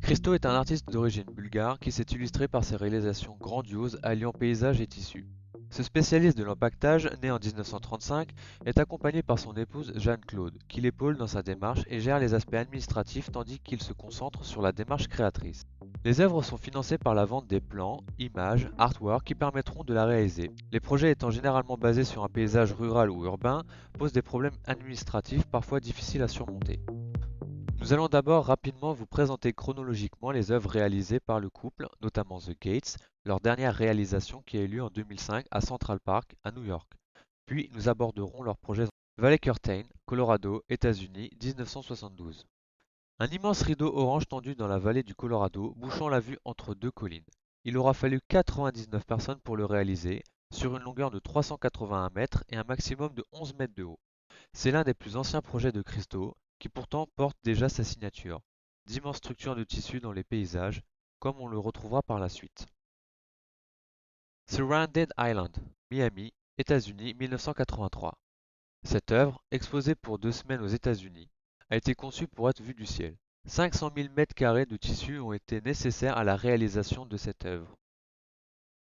Christo est un artiste d'origine bulgare qui s'est illustré par ses réalisations grandioses alliant paysage et tissu. Ce spécialiste de l'empaquetage, né en 1935, est accompagné par son épouse Jeanne-Claude, qui l'épaule dans sa démarche et gère les aspects administratifs tandis qu'il se concentre sur la démarche créatrice. Les œuvres sont financées par la vente des plans, images, artworks qui permettront de la réaliser. Les projets étant généralement basés sur un paysage rural ou urbain, posent des problèmes administratifs parfois difficiles à surmonter. Nous allons d'abord rapidement vous présenter chronologiquement les œuvres réalisées par le couple, notamment The Gates, leur dernière réalisation qui a eu lieu en 2005 à Central Park, à New York. Puis nous aborderons leurs projets Valley Curtain, Colorado, États-Unis, 1972. Un immense rideau orange tendu dans la vallée du Colorado, bouchant la vue entre deux collines. Il aura fallu 99 personnes pour le réaliser, sur une longueur de 381 mètres et un maximum de 11 mètres de haut. C'est l'un des plus anciens projets de Christo, qui pourtant porte déjà sa signature, d'immenses structures de tissu dans les paysages, comme on le retrouvera par la suite. Surrounded Island, Miami, États-Unis, 1983. Cette œuvre, exposée pour 2 semaines aux États-Unis, a été conçue pour être vue du ciel. 500 000 mètres carrés de tissu ont été nécessaires à la réalisation de cette œuvre.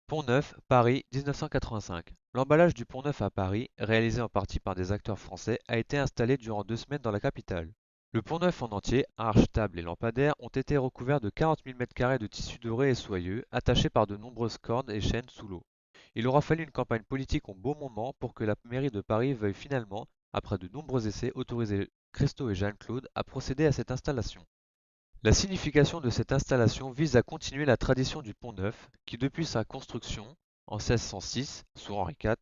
Pont-Neuf, Paris, 1985. L'emballage du Pont-Neuf à Paris, réalisé en partie par des acteurs français, a été installé durant 2 semaines dans la capitale. Le Pont-Neuf en entier, arches, tables et lampadaires, ont été recouverts de 40 000 m² de tissu doré et soyeux, attachés par de nombreuses cordes et chaînes sous l'eau. Il aura fallu une campagne politique au bon moment pour que la mairie de Paris veuille finalement, après de nombreux essais, autoriser Christo et Jeanne-Claude à procéder à cette installation. La signification de cette installation vise à continuer la tradition du Pont-Neuf, qui depuis sa construction, en 1606, sous Henri IV,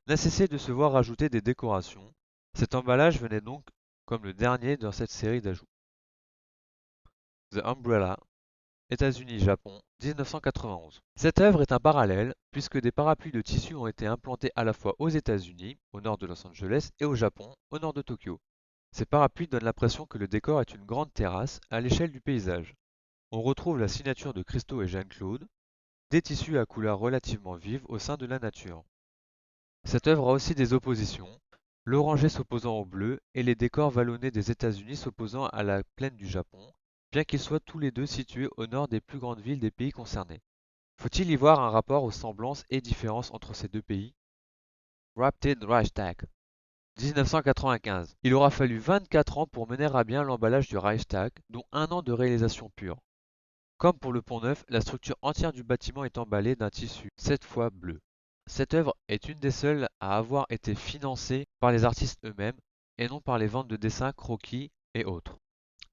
n'a cessé de se voir ajouter des décorations. Cet emballage venait donc comme le dernier dans cette série d'ajouts. The Umbrella, États-Unis-Japon, 1991. Cette œuvre est un parallèle, puisque des parapluies de tissu ont été implantés à la fois aux États-Unis, au nord de Los Angeles, et au Japon, au nord de Tokyo. Ces parapluies donnent l'impression que le décor est une grande terrasse à l'échelle du paysage. On retrouve la signature de Christo et Jeanne-Claude, des tissus à couleurs relativement vives au sein de la nature. Cette œuvre a aussi des oppositions, l'orangé s'opposant au bleu et les décors vallonnés des États-Unis s'opposant à la plaine du Japon, bien qu'ils soient tous les deux situés au nord des plus grandes villes des pays concernés. Faut-il y voir un rapport aux semblances et différences entre ces deux pays? Rapted Reichstag, 1995. Il aura fallu 24 ans pour mener à bien l'emballage du Reichstag, dont un an de réalisation pure. Comme pour le Pont-Neuf, la structure entière du bâtiment est emballée d'un tissu, cette fois bleu. Cette œuvre est une des seules à avoir été financée par les artistes eux-mêmes et non par les ventes de dessins, croquis et autres.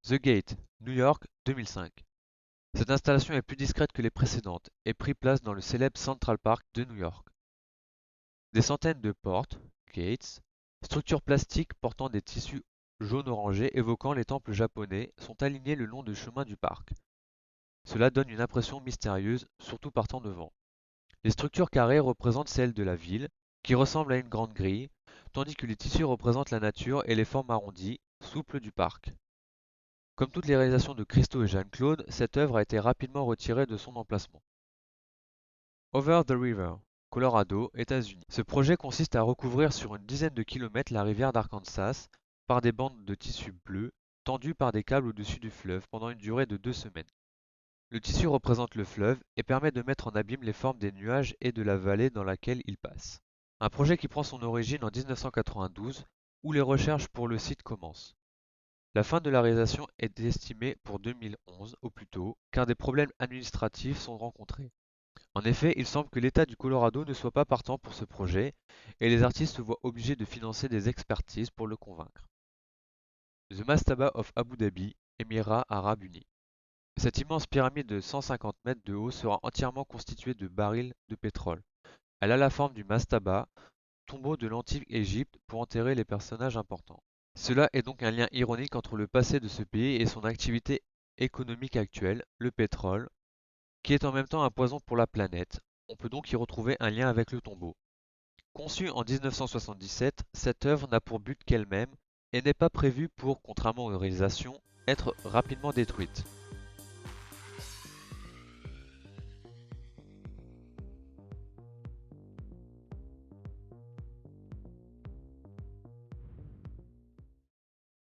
The Gate, New York, 2005. Cette installation est plus discrète que les précédentes et prit place dans le célèbre Central Park de New York. Des centaines de portes, gates, structures plastiques portant des tissus jaune-orangé évoquant les temples japonais sont alignées le long du chemin du parc. Cela donne une impression mystérieuse, surtout partant devant. Les structures carrées représentent celles de la ville, qui ressemble à une grande grille, tandis que les tissus représentent la nature et les formes arrondies, souples du parc. Comme toutes les réalisations de Christo et Jeanne-Claude, cette œuvre a été rapidement retirée de son emplacement. Over the River, Colorado, États-Unis. Ce projet consiste à recouvrir sur une dizaine de kilomètres la rivière d'Arkansas par des bandes de tissu bleu tendues par des câbles au-dessus du fleuve pendant une durée de 2 semaines. Le tissu représente le fleuve et permet de mettre en abîme les formes des nuages et de la vallée dans laquelle il passe. Un projet qui prend son origine en 1992, où les recherches pour le site commencent. La fin de la réalisation est estimée pour 2011 au plus tôt, car des problèmes administratifs sont rencontrés. En effet, il semble que l'État du Colorado ne soit pas partant pour ce projet, et les artistes se voient obligés de financer des expertises pour le convaincre. The Mastaba of Abu Dhabi, Émirats Arabes Unis. Cette immense pyramide de 150 mètres de haut sera entièrement constituée de barils de pétrole. Elle a la forme du mastaba, tombeau de l'antique Égypte pour enterrer les personnages importants. Cela est donc un lien ironique entre le passé de ce pays et son activité économique actuelle, le pétrole, qui est en même temps un poison pour la planète. On peut donc y retrouver un lien avec le tombeau. Conçue en 1977, cette œuvre n'a pour but qu'elle-même et n'est pas prévue pour, contrairement aux réalisations, être rapidement détruite.